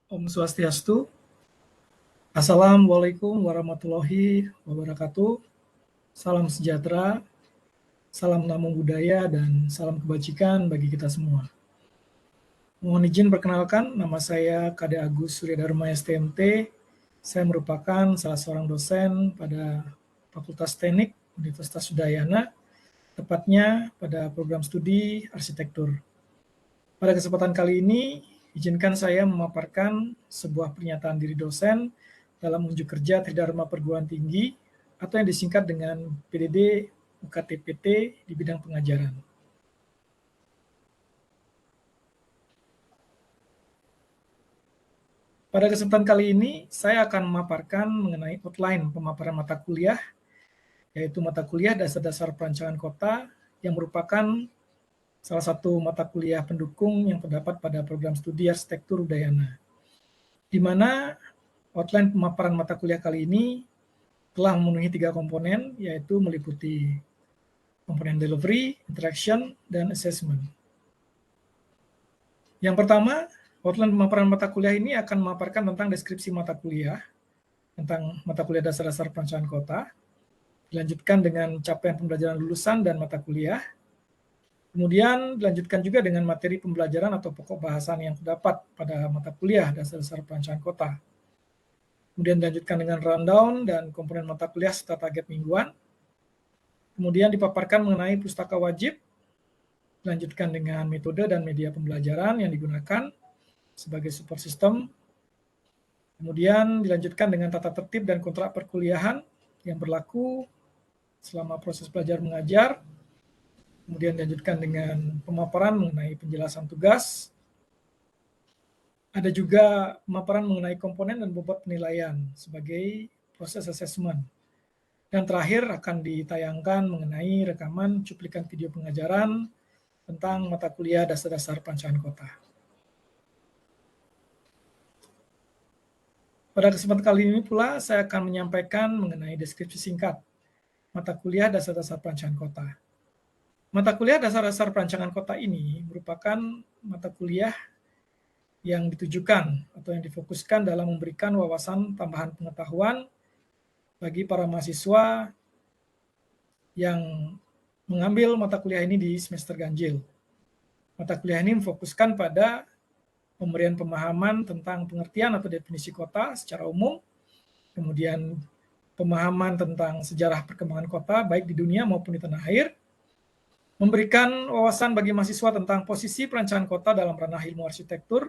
Om Swastiastu. Assalamualaikum warahmatullahi wabarakatuh. Salam sejahtera, salam namo budaya, dan salam kebajikan bagi kita semua. Mohon izin perkenalkan, nama saya Kade Agus Suryadharma STMT. Saya merupakan salah seorang dosen pada Fakultas Teknik Universitas Udayana, tepatnya pada program studi arsitektur. Pada kesempatan kali ini, izinkan saya memaparkan sebuah pernyataan diri dosen dalam unjuk kerja Tridharma Perguruan Tinggi atau yang disingkat dengan PDD UKT-PT di bidang pengajaran. Pada kesempatan kali ini, saya akan memaparkan mengenai outline pemaparan mata kuliah, yaitu mata kuliah dasar-dasar perancangan kota yang merupakan salah satu mata kuliah pendukung yang terdapat pada program studi arsitektur Udayana, di mana outline pemaparan mata kuliah kali ini telah memenuhi 3 komponen, yaitu meliputi komponen delivery, interaction, dan assessment. Yang pertama, outline pemaparan mata kuliah ini akan memaparkan tentang deskripsi mata kuliah, tentang mata kuliah dasar-dasar perancangan kota, dilanjutkan dengan capaian pembelajaran lulusan dan mata kuliah, kemudian dilanjutkan juga dengan materi pembelajaran atau pokok bahasan yang terdapat pada mata kuliah dasar-dasar perancangan kota. Kemudian dilanjutkan dengan rundown dan komponen mata kuliah serta target mingguan. Kemudian dipaparkan mengenai pustaka wajib, dilanjutkan dengan metode dan media pembelajaran yang digunakan sebagai support system. Kemudian dilanjutkan dengan tata tertib dan kontrak perkuliahan yang berlaku selama proses belajar mengajar. Kemudian dilanjutkan dengan pemaparan mengenai penjelasan tugas. Ada juga pemaparan mengenai komponen dan bobot penilaian sebagai proses assessment. Dan terakhir akan ditayangkan mengenai rekaman cuplikan video pengajaran tentang mata kuliah dasar-dasar perancangan kota. Pada kesempatan kali ini pula saya akan menyampaikan mengenai deskripsi singkat mata kuliah dasar-dasar perancangan kota. Mata kuliah dasar-dasar perancangan kota ini merupakan mata kuliah yang ditujukan atau yang difokuskan dalam memberikan wawasan tambahan pengetahuan bagi para mahasiswa yang mengambil mata kuliah ini di semester ganjil. Mata kuliah ini memfokuskan pada pemberian pemahaman tentang pengertian atau definisi kota secara umum, kemudian pemahaman tentang sejarah perkembangan kota baik di dunia maupun di tanah air, memberikan wawasan bagi mahasiswa tentang posisi perancangan kota dalam ranah ilmu arsitektur,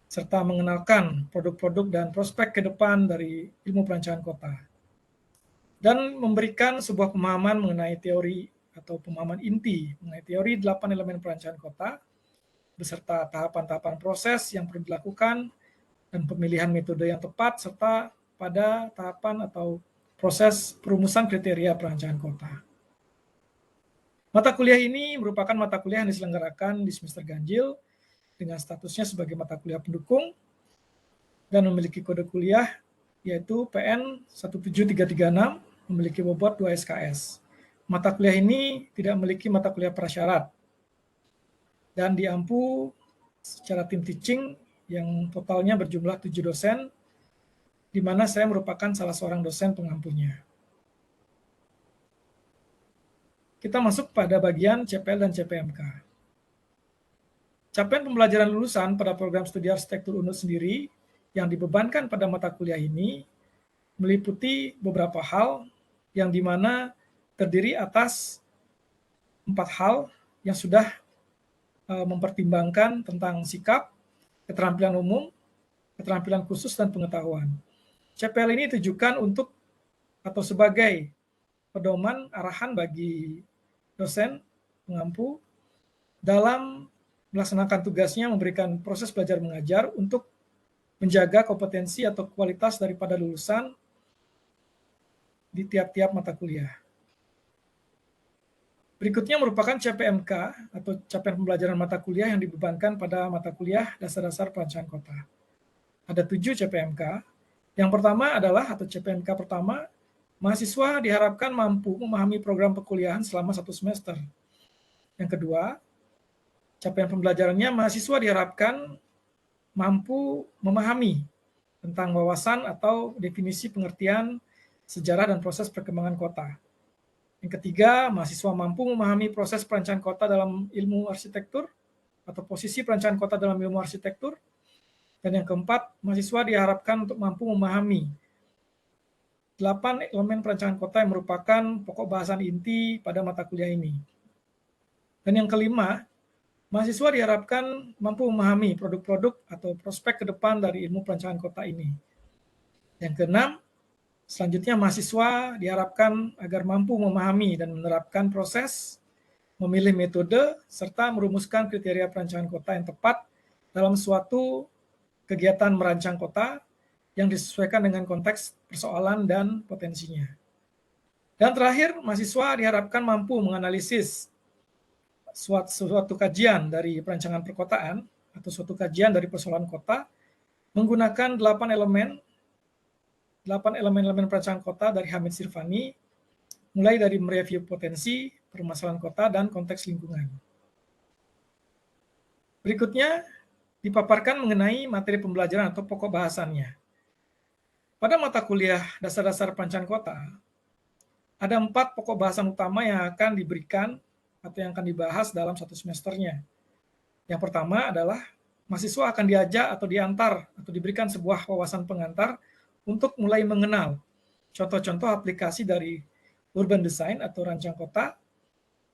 serta mengenalkan produk-produk dan prospek ke depan dari ilmu perancangan kota, dan memberikan sebuah pemahaman mengenai teori atau pemahaman inti mengenai teori 8 elemen perancangan kota, beserta tahapan-tahapan proses yang perlu dilakukan dan pemilihan metode yang tepat, serta pada tahapan atau proses perumusan kriteria perancangan kota. Mata kuliah ini merupakan mata kuliah yang diselenggarakan di semester ganjil dengan statusnya sebagai mata kuliah pendukung dan memiliki kode kuliah yaitu PN 17336, memiliki bobot 2 SKS. Mata kuliah ini tidak memiliki mata kuliah prasyarat dan diampu secara tim teaching yang totalnya berjumlah 7 dosen, di mana saya merupakan salah seorang dosen pengampunya. Kita masuk pada bagian CPL dan CPMK. Capaian pembelajaran lulusan pada program studi arsitektur UNUD sendiri yang dibebankan pada mata kuliah ini meliputi beberapa hal yang dimana terdiri atas 4 hal yang sudah mempertimbangkan tentang sikap, keterampilan umum, keterampilan khusus, dan pengetahuan. CPL ini ditujukan untuk atau sebagai pedoman arahan bagi dosen pengampu dalam melaksanakan tugasnya memberikan proses belajar mengajar untuk menjaga kompetensi atau kualitas daripada lulusan di tiap-tiap mata kuliah. Berikutnya merupakan CPMK atau capaian pembelajaran mata kuliah yang dibebankan pada mata kuliah dasar-dasar perancangan kota. Ada 7 CPMK. Yang pertama adalah atau CPMK pertama, mahasiswa diharapkan mampu memahami program perkuliahan selama 1 semester. Yang kedua, capaian pembelajarannya mahasiswa diharapkan mampu memahami tentang wawasan atau definisi pengertian sejarah dan proses perkembangan kota. Yang ketiga, mahasiswa mampu memahami proses perencanaan kota dalam ilmu arsitektur atau posisi perencanaan kota dalam ilmu arsitektur. Dan yang keempat, mahasiswa diharapkan untuk mampu memahami 8 elemen perencanaan kota yang merupakan pokok bahasan inti pada mata kuliah ini. Dan yang kelima, mahasiswa diharapkan mampu memahami produk-produk atau prospek ke depan dari ilmu perencanaan kota ini. Yang keenam, selanjutnya mahasiswa diharapkan agar mampu memahami dan menerapkan proses, memilih metode, serta merumuskan kriteria perencanaan kota yang tepat dalam suatu kegiatan merancang kota yang disesuaikan dengan konteks persoalan dan potensinya. Dan terakhir, mahasiswa diharapkan mampu menganalisis suatu kajian dari perencanaan perkotaan atau suatu kajian dari persoalan kota menggunakan 8 elemen perencanaan kota dari Hamid Sirvani, mulai dari mereview potensi, permasalahan kota, dan konteks lingkungan. Berikutnya, dipaparkan mengenai materi pembelajaran atau pokok bahasannya. Pada mata kuliah dasar-dasar perencanaan kota, ada 4 pokok bahasan utama yang akan diberikan atau yang akan dibahas dalam satu semesternya. Yang pertama adalah mahasiswa akan diajak atau diantar atau diberikan sebuah wawasan pengantar untuk mulai mengenal contoh-contoh aplikasi dari urban design atau rancang kota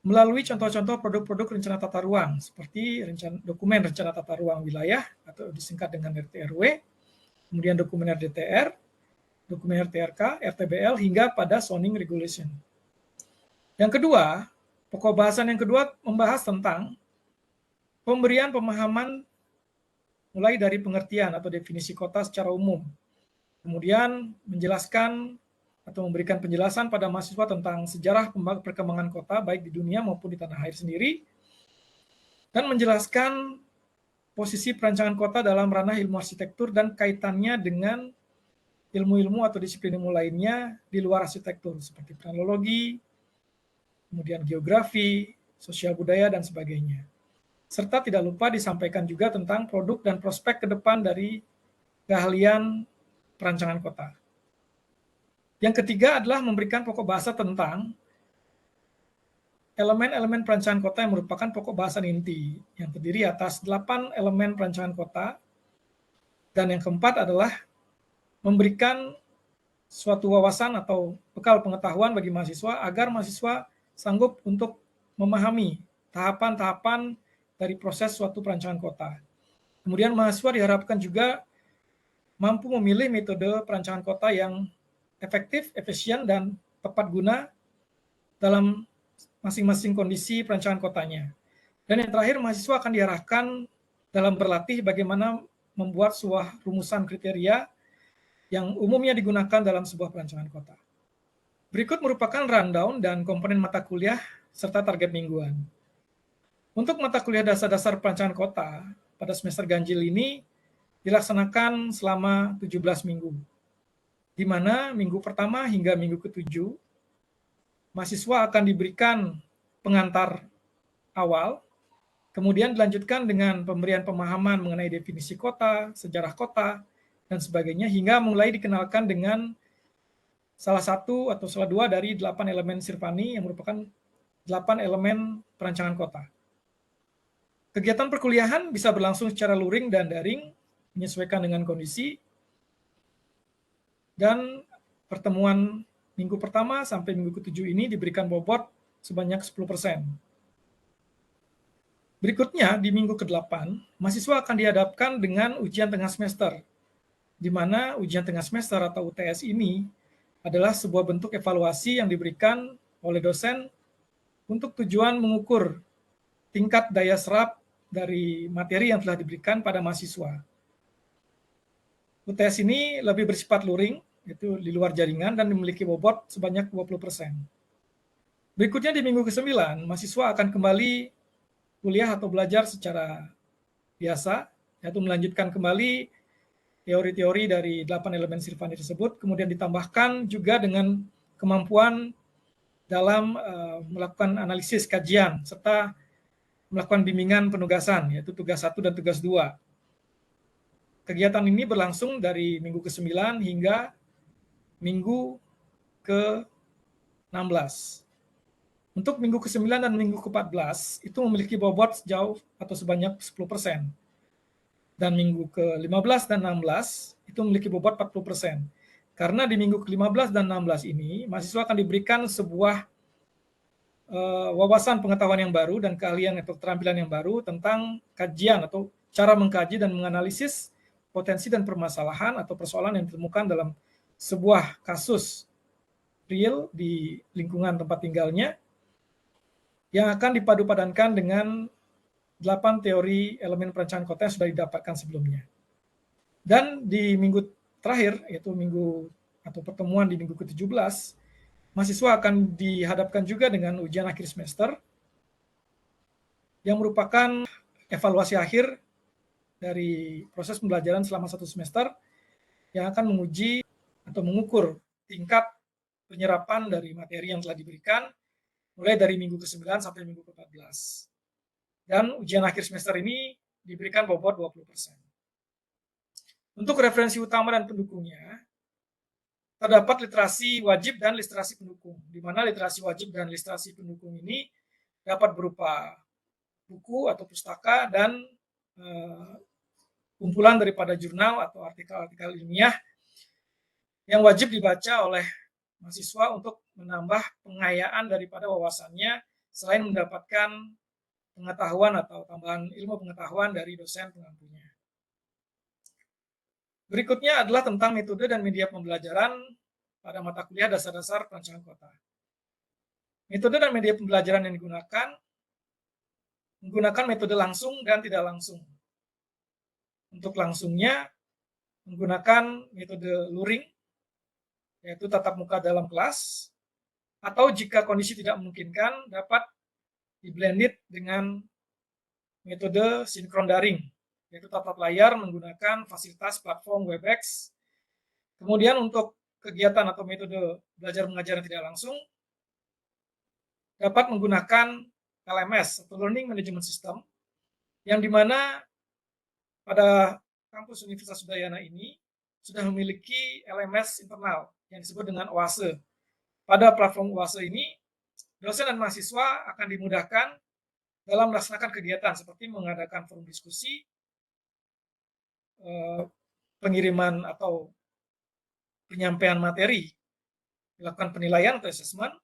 melalui contoh-contoh produk-produk rencana tata ruang seperti dokumen rencana tata ruang wilayah atau disingkat dengan RT/RW, kemudian dokumen RDTR, dokumen RTRK, RTBL hingga pada zoning regulation. Yang kedua, pokok bahasan yang kedua membahas tentang pemberian pemahaman mulai dari pengertian atau definisi kota secara umum. Kemudian menjelaskan atau memberikan penjelasan pada mahasiswa tentang sejarah perkembangan kota baik di dunia maupun di tanah air sendiri, dan menjelaskan posisi perancangan kota dalam ranah ilmu arsitektur dan kaitannya dengan ilmu-ilmu atau disiplin ilmu lainnya di luar arsitektur seperti planologi, kemudian geografi, sosial budaya, dan sebagainya. Serta tidak lupa disampaikan juga tentang produk dan prospek ke depan dari keahlian perancangan kota. Yang ketiga adalah memberikan pokok bahasa tentang elemen-elemen perancangan kota yang merupakan pokok bahasan inti, yang terdiri atas 8 elemen perancangan kota. Dan yang keempat adalah memberikan suatu wawasan atau bekal pengetahuan bagi mahasiswa agar mahasiswa sanggup untuk memahami tahapan-tahapan dari proses suatu perancangan kota. Kemudian mahasiswa diharapkan juga mampu memilih metode perancangan kota yang efektif, efisien, dan tepat guna dalam masing-masing kondisi perancangan kotanya. Dan yang terakhir, mahasiswa akan diarahkan dalam berlatih bagaimana membuat sebuah rumusan kriteria yang umumnya digunakan dalam sebuah perancangan kota. Berikut merupakan rundown dan komponen mata kuliah serta target mingguan. Untuk mata kuliah dasar-dasar perancangan kota pada semester ganjil ini dilaksanakan selama 17 minggu, di mana minggu pertama hingga minggu ke-7, mahasiswa akan diberikan pengantar awal, kemudian dilanjutkan dengan pemberian pemahaman mengenai definisi kota, sejarah kota, dan sebagainya, hingga mulai dikenalkan dengan salah satu atau salah dua dari 8 elemen Sirvani yang merupakan 8 elemen perancangan kota. Kegiatan perkuliahan bisa berlangsung secara luring dan daring, menyesuaikan dengan kondisi, dan pertemuan minggu pertama sampai minggu ke-7 ini diberikan bobot sebanyak 10%. Berikutnya, di minggu ke-8, mahasiswa akan dihadapkan dengan ujian tengah semester, di mana ujian tengah semester atau UTS ini adalah sebuah bentuk evaluasi yang diberikan oleh dosen untuk tujuan mengukur tingkat daya serap dari materi yang telah diberikan pada mahasiswa. UTS ini lebih bersifat luring, yaitu di luar jaringan, dan memiliki bobot sebanyak 20%. Berikutnya di minggu ke-9, mahasiswa akan kembali kuliah atau belajar secara biasa, yaitu melanjutkan kembali teori-teori dari 8 elemen Sirvani tersebut, kemudian ditambahkan juga dengan kemampuan dalam melakukan analisis kajian, serta melakukan bimbingan penugasan, yaitu tugas 1 dan tugas 2. kegiatan ini berlangsung dari minggu ke-9 hingga minggu ke-16. Untuk minggu ke-9 dan minggu ke-14 itu memiliki bobot sejauh atau sebanyak 10%. Dan minggu ke-15 dan 16 itu memiliki bobot 40%. Karena di minggu ke-15 dan 16 ini, mahasiswa akan diberikan sebuah wawasan pengetahuan yang baru dan keahlian atau keterampilan yang baru tentang kajian atau cara mengkaji dan menganalisis potensi dan permasalahan atau persoalan yang ditemukan dalam sebuah kasus real di lingkungan tempat tinggalnya yang akan dipadu-padankan dengan 8 teori elemen perencanaan kota yang sudah didapatkan sebelumnya. Dan di minggu terakhir, yaitu minggu atau pertemuan di minggu ke-17, mahasiswa akan dihadapkan juga dengan ujian akhir semester yang merupakan evaluasi akhir dari proses pembelajaran selama 1 semester yang akan menguji atau mengukur tingkat penyerapan dari materi yang telah diberikan mulai dari minggu ke-9 sampai minggu ke-14. Dan ujian akhir semester ini diberikan bobot 20%. Untuk referensi utama dan pendukungnya, terdapat literasi wajib dan literasi pendukung, di mana literasi wajib dan literasi pendukung ini dapat berupa buku atau pustaka dan kumpulan daripada jurnal atau artikel-artikel ilmiah yang wajib dibaca oleh mahasiswa untuk menambah pengayaan daripada wawasannya selain mendapatkan pengetahuan atau tambahan ilmu pengetahuan dari dosen pengampunya. Berikutnya adalah tentang metode dan media pembelajaran pada mata kuliah dasar-dasar perencanaan kota. Metode dan media pembelajaran yang digunakan menggunakan metode langsung dan tidak langsung. Untuk langsungnya menggunakan metode luring, yaitu tatap muka dalam kelas, atau jika kondisi tidak memungkinkan dapat di-blended dengan metode sinkron daring, yaitu tatap layar menggunakan fasilitas platform Webex. Kemudian untuk kegiatan atau metode belajar mengajar yang tidak langsung dapat menggunakan LMS atau Learning Management System, yang dimana pada kampus Universitas Udayana ini sudah memiliki LMS internal yang disebut dengan OASE. Pada platform OASE ini, dosen dan mahasiswa akan dimudahkan dalam melaksanakan kegiatan seperti mengadakan forum diskusi, pengiriman atau penyampaian materi, melakukan penilaian atau assessment,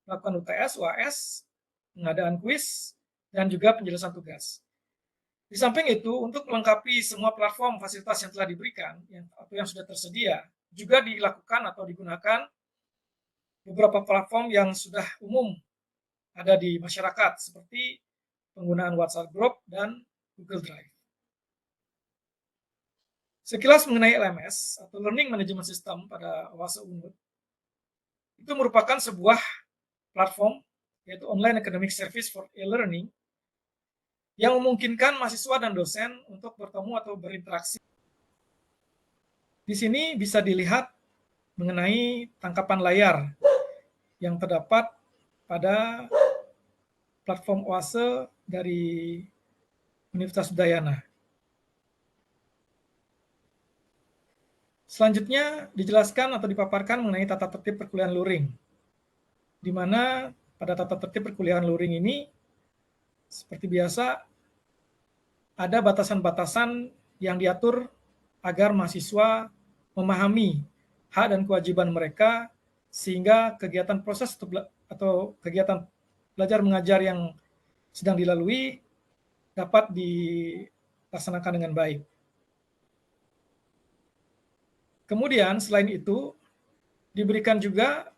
melakukan UTS, UAS, pengadaan kuis, dan juga penjelasan tugas. Di samping itu, untuk melengkapi semua platform fasilitas yang telah diberikan atau yang sudah tersedia, juga dilakukan atau digunakan beberapa platform yang sudah umum ada di masyarakat, seperti penggunaan WhatsApp Group dan Google Drive. Sekilas mengenai LMS atau Learning Management System pada OASE UNUD, itu merupakan sebuah platform, yaitu Online Academic Service for E-Learning, yang memungkinkan mahasiswa dan dosen untuk bertemu atau berinteraksi. Di sini bisa dilihat mengenai tangkapan layar yang terdapat pada platform OASE dari Universitas Udayana. Selanjutnya dijelaskan atau dipaparkan mengenai tata tertib perkuliahan luring, di mana pada tata tertib perkuliahan luring ini, seperti biasa, ada batasan-batasan yang diatur agar mahasiswa memahami hak dan kewajiban mereka, sehingga kegiatan proses atau kegiatan belajar mengajar yang sedang dilalui dapat dilaksanakan dengan baik. Kemudian selain itu diberikan juga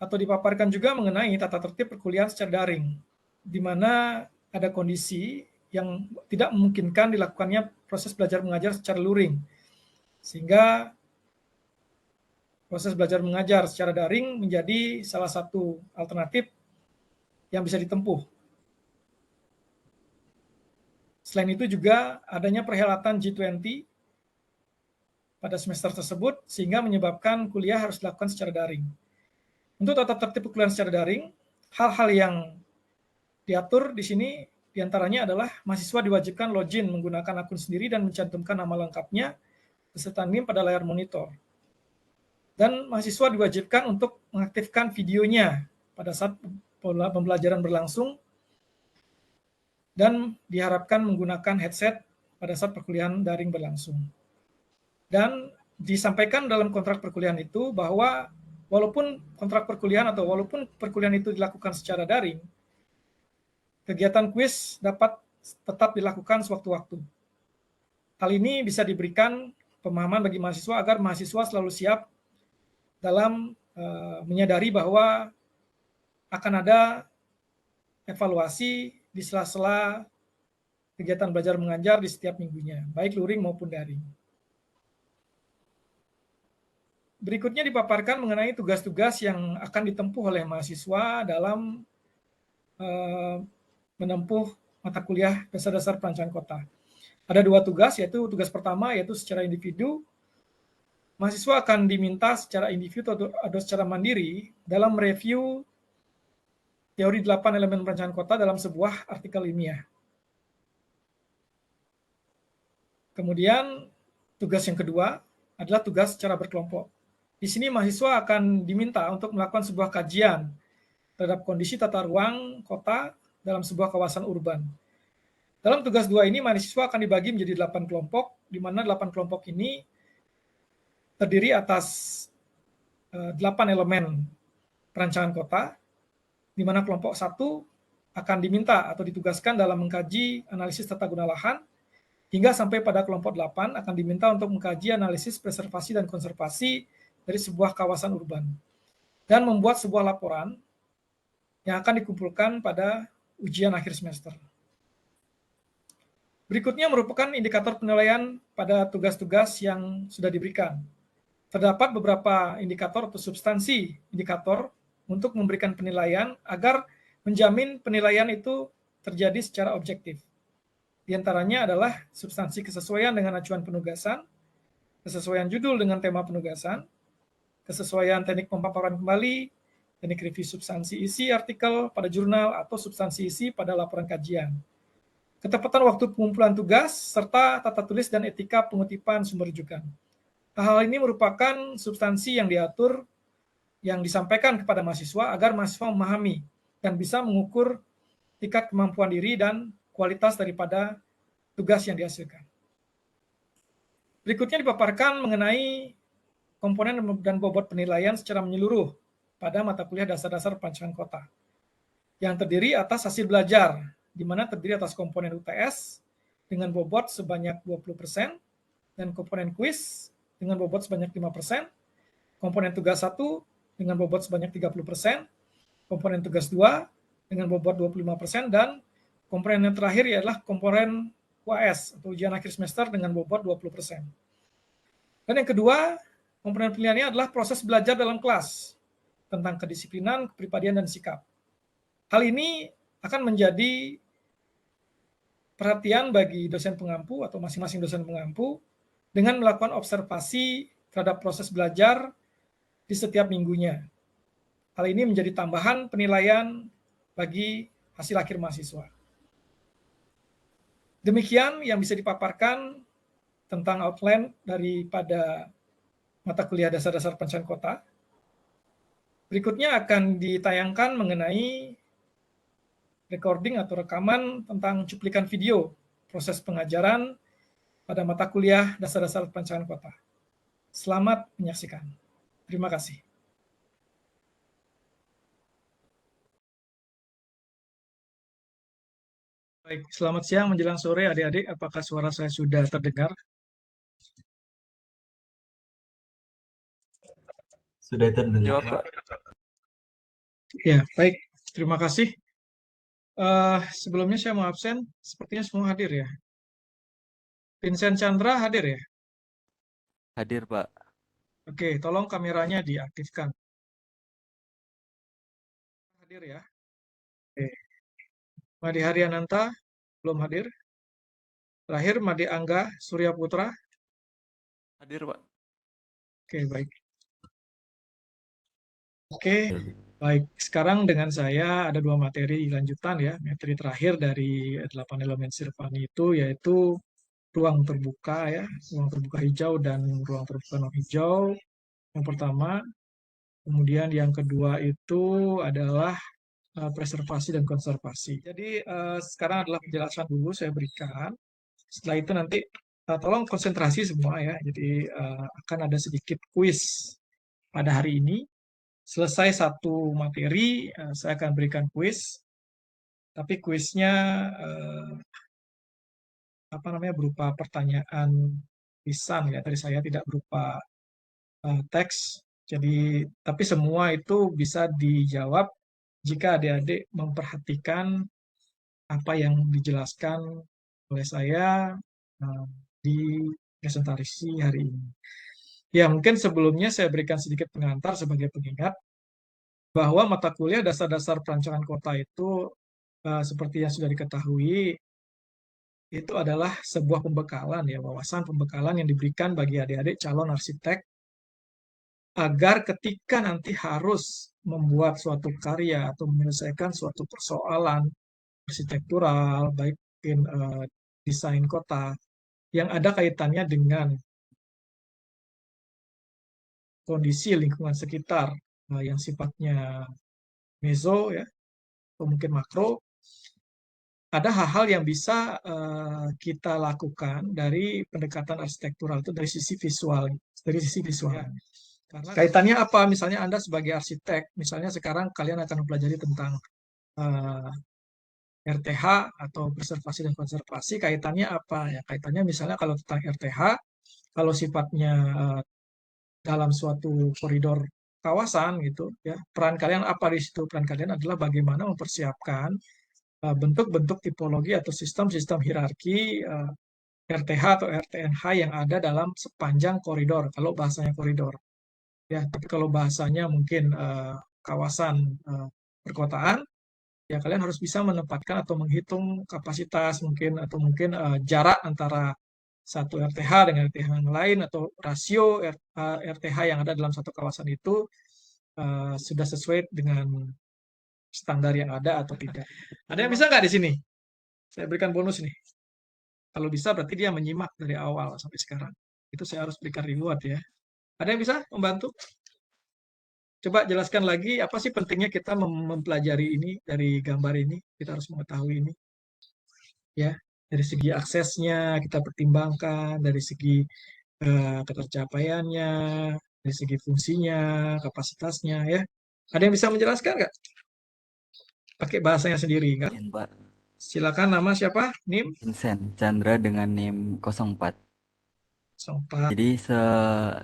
atau dipaparkan juga mengenai tata tertib perkuliahan secara daring, di mana ada kondisi yang tidak memungkinkan dilakukannya proses belajar mengajar secara luring, sehingga proses belajar mengajar secara daring menjadi salah satu alternatif yang bisa ditempuh. Selain itu juga adanya perhelatan G20 pada semester tersebut, sehingga menyebabkan kuliah harus dilakukan secara daring. Untuk tata tertib perkuliahan secara daring, hal-hal yang diatur di sini Di antaranya adalah mahasiswa diwajibkan login menggunakan akun sendiri dan mencantumkan nama lengkapnya beserta NIM pada layar monitor. Dan mahasiswa diwajibkan untuk mengaktifkan videonya pada saat pembelajaran berlangsung dan diharapkan menggunakan headset pada saat perkuliahan daring berlangsung. Dan disampaikan dalam kontrak perkuliahan itu bahwa walaupun kontrak perkuliahan atau walaupun perkuliahan itu dilakukan secara daring, kegiatan kuis dapat tetap dilakukan sewaktu-waktu. Hal ini bisa diberikan pemahaman bagi mahasiswa agar mahasiswa selalu siap dalam menyadari bahwa akan ada evaluasi di sela-sela kegiatan belajar mengajar di setiap minggunya, baik luring maupun daring. Berikutnya dipaparkan mengenai tugas-tugas yang akan ditempuh oleh mahasiswa dalam menempuh mata kuliah dasar-dasar perancangan kota. Ada 2 tugas, yaitu tugas pertama yaitu secara individu. Mahasiswa akan diminta secara individu atau secara mandiri dalam mereview teori 8 elemen perancangan kota dalam sebuah artikel ilmiah. Kemudian tugas yang kedua adalah tugas secara berkelompok. Di sini mahasiswa akan diminta untuk melakukan sebuah kajian terhadap kondisi tata ruang kota dalam sebuah kawasan urban. Dalam tugas 2 ini mahasiswa akan dibagi menjadi 8 kelompok, di mana 8 kelompok ini terdiri atas 8 elemen perancangan kota, di mana kelompok 1 akan diminta atau ditugaskan dalam mengkaji analisis tata guna lahan, hingga sampai pada kelompok 8 akan diminta untuk mengkaji analisis preservasi dan konservasi dari sebuah kawasan urban, dan membuat sebuah laporan yang akan dikumpulkan pada ujian akhir semester. Berikutnya merupakan indikator penilaian pada tugas-tugas yang sudah diberikan. Terdapat beberapa indikator atau substansi indikator untuk memberikan penilaian agar menjamin penilaian itu terjadi secara objektif. Di antaranya adalah substansi kesesuaian dengan acuan penugasan, kesesuaian judul dengan tema penugasan, kesesuaian teknik pemaparan kembali, teknik review substansi isi artikel pada jurnal atau substansi isi pada laporan kajian, ketepatan waktu pengumpulan tugas, serta tata tulis dan etika pengutipan sumber rujukan. Hal ini merupakan substansi yang diatur, yang disampaikan kepada mahasiswa agar mahasiswa memahami dan bisa mengukur tingkat kemampuan diri dan kualitas daripada tugas yang dihasilkan. Berikutnya dipaparkan mengenai komponen dan bobot penilaian secara menyeluruh pada mata kuliah dasar-dasar perancangan kota, yang terdiri atas hasil belajar, di mana terdiri atas komponen UTS dengan bobot sebanyak 20%, dan komponen kuis dengan bobot sebanyak 5%, komponen tugas 1 dengan bobot sebanyak 30%, komponen tugas 2 dengan bobot 25%, dan komponen yang terakhir ialah komponen UAS atau ujian akhir semester dengan bobot 20%. Dan yang kedua, komponen penilaiannya adalah proses belajar dalam kelas tentang kedisiplinan, kepribadian, dan sikap. Hal ini akan menjadi perhatian bagi dosen pengampu atau masing-masing dosen pengampu dengan melakukan observasi terhadap proses belajar di setiap minggunya. Hal ini menjadi tambahan penilaian bagi hasil akhir mahasiswa. Demikian yang bisa dipaparkan tentang outline daripada mata kuliah dasar-dasar perancangan kota. Berikutnya akan ditayangkan mengenai recording atau rekaman tentang cuplikan video proses pengajaran pada mata kuliah dasar-dasar perancangan kota. Selamat menyaksikan. Terima kasih. Baik, selamat siang menjelang sore adik-adik. Apakah suara saya sudah terdengar? Sudah terdengar, Pak. Ya, baik. Terima kasih. Sebelumnya saya mau absen. Sepertinya semua hadir ya. Vincent Chandra hadir ya? Hadir, Pak. Oke, tolong kameranya diaktifkan. Hadir ya. Oke. Madi Haryananta belum hadir. Terakhir Madi Angga Surya Putra. Hadir, Pak. Oke, baik. Oke, Baik, sekarang dengan saya ada dua materi lanjutan ya. Materi terakhir dari 8 elemen Sirvani itu yaitu ruang terbuka ya, ruang terbuka hijau dan ruang terbuka non hijau. Yang pertama, kemudian yang kedua itu adalah preservasi dan konservasi. Jadi sekarang adalah penjelasan dulu saya berikan. Setelah itu nanti tolong konsentrasi semua ya. Jadi akan ada sedikit kuis pada hari ini. Selesai satu materi, saya akan berikan kuis. Tapi kuisnya berupa pertanyaan lisan ya dari saya, tidak berupa teks. Jadi tapi semua itu bisa dijawab jika adik-adik memperhatikan apa yang dijelaskan oleh saya di presentasi hari ini. Ya, mungkin sebelumnya saya berikan sedikit pengantar sebagai pengingat bahwa mata kuliah dasar-dasar perancangan kota itu seperti yang sudah diketahui itu adalah sebuah pembekalan ya, wawasan pembekalan yang diberikan bagi adik-adik calon arsitek agar ketika nanti harus membuat suatu karya atau menyelesaikan suatu persoalan arsitektural, baik desain kota, yang ada kaitannya dengan kondisi lingkungan sekitar yang sifatnya meso ya, atau mungkin makro, ada hal-hal yang bisa kita lakukan dari pendekatan arsitektural itu dari sisi visual, Ya. Karena kaitannya apa? Misalnya Anda sebagai arsitek, misalnya sekarang kalian akan mempelajari tentang RTH atau preservasi dan konservasi, kaitannya apa? Ya, kaitannya misalnya kalau tentang RTH, kalau sifatnya dalam suatu koridor kawasan gitu, ya peran kalian apa di situ? Peran kalian adalah bagaimana mempersiapkan bentuk-bentuk tipologi atau sistem-sistem hierarki RTH atau RTNH yang ada dalam sepanjang koridor, kalau bahasanya koridor. Ya, tapi kalau bahasanya mungkin kawasan perkotaan, ya kalian harus bisa menempatkan atau menghitung kapasitas mungkin atau mungkin jarak antara satu RTH dengan RTH yang lain atau rasio RTH yang ada dalam satu kawasan itu sudah sesuai dengan standar yang ada atau tidak. Ada yang bisa nggak di sini? Saya berikan bonus nih. Kalau bisa berarti dia menyimak dari awal sampai sekarang. Itu saya harus berikan reward ya. Ada yang bisa membantu? Coba jelaskan lagi apa sih pentingnya kita mempelajari ini dari gambar ini. Kita harus mengetahui ini. Ya, dari segi aksesnya kita pertimbangkan, dari segi ketercapaiannya, dari segi fungsinya, kapasitasnya ya. Ada yang bisa menjelaskan nggak? Pakai bahasanya sendiri nggak? Izin, Pak. Silakan, nama siapa? NIM? Vincent Chandra dengan NIM 04. 04. Jadi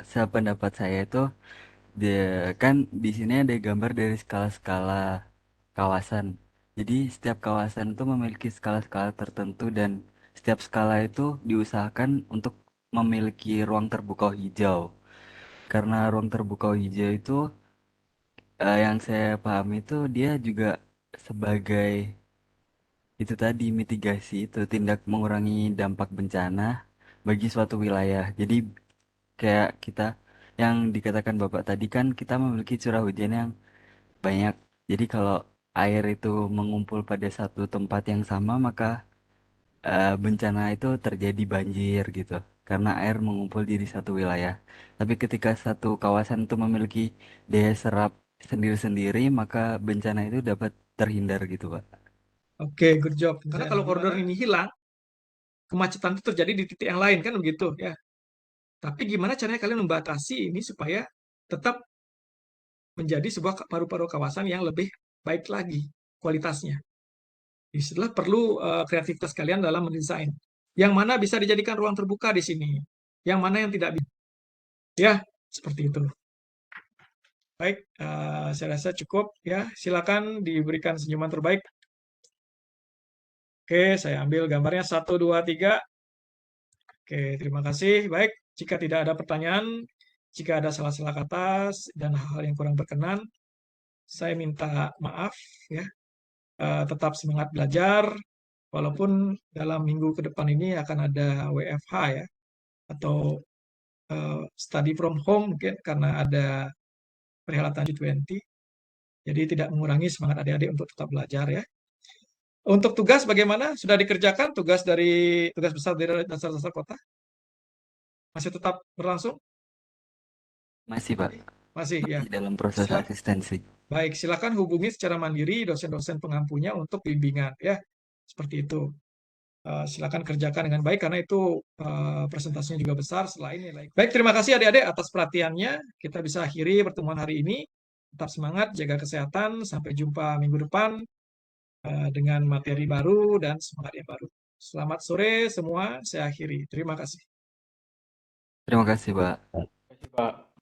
sependapat saya itu kan di sini ada gambar dari skala-skala kawasan. Jadi setiap kawasan itu memiliki skala-skala tertentu dan setiap skala itu diusahakan untuk memiliki ruang terbuka hijau. Karena ruang terbuka hijau itu yang saya pahami itu dia juga sebagai itu tadi mitigasi itu tindak mengurangi dampak bencana bagi suatu wilayah. Jadi kayak kita yang dikatakan Bapak tadi kan kita memiliki curah hujan yang banyak. Jadi kalau air itu mengumpul pada satu tempat yang sama maka bencana itu terjadi banjir gitu. Karena air mengumpul di satu wilayah. Tapi ketika satu kawasan itu memiliki daya serap sendiri-sendiri maka bencana itu dapat terhindar gitu, Pak. Oke, good job. Karena kalau koridor ini hilang, kemacetan itu terjadi di titik yang lain kan begitu ya. Tapi gimana caranya kalian membatasi ini supaya tetap menjadi sebuah paru-paru kawasan yang lebih baik lagi kualitasnya. Istilah perlu kreativitas kalian dalam mendesain. Yang mana bisa dijadikan ruang terbuka di sini, yang mana yang tidak bisa. Ya, seperti itu. Baik, saya rasa cukup ya. Silakan diberikan senyuman terbaik. Oke, saya ambil gambarnya 1, 2, 3. Oke, terima kasih. Baik, jika tidak ada pertanyaan, jika ada salah-salah kata dan hal-hal yang kurang berkenan, saya minta maaf ya. Tetap semangat belajar, walaupun dalam minggu ke depan ini akan ada WFH ya, atau study from home mungkin karena ada perhelatan G20. Jadi tidak mengurangi semangat adik-adik untuk tetap belajar ya. Untuk tugas bagaimana? Sudah dikerjakan tugas besar dari dasar-dasar kota? Masih tetap berlangsung? Masih, Pak. Masih ya. Masih dalam proses Silakan. asistensi. Baik, silakan hubungi secara mandiri dosen-dosen pengampunya untuk bimbingan ya. Seperti itu. Silakan kerjakan dengan baik karena itu presentasinya juga besar selain nilai. Baik, terima kasih adik-adik atas perhatiannya. Kita bisa akhiri pertemuan hari ini. Tetap semangat, jaga kesehatan. Sampai jumpa minggu depan dengan materi baru dan semangat yang baru. Selamat sore semua. Saya akhiri. Terima kasih. Terima kasih, Pak. Terima kasih, Pak.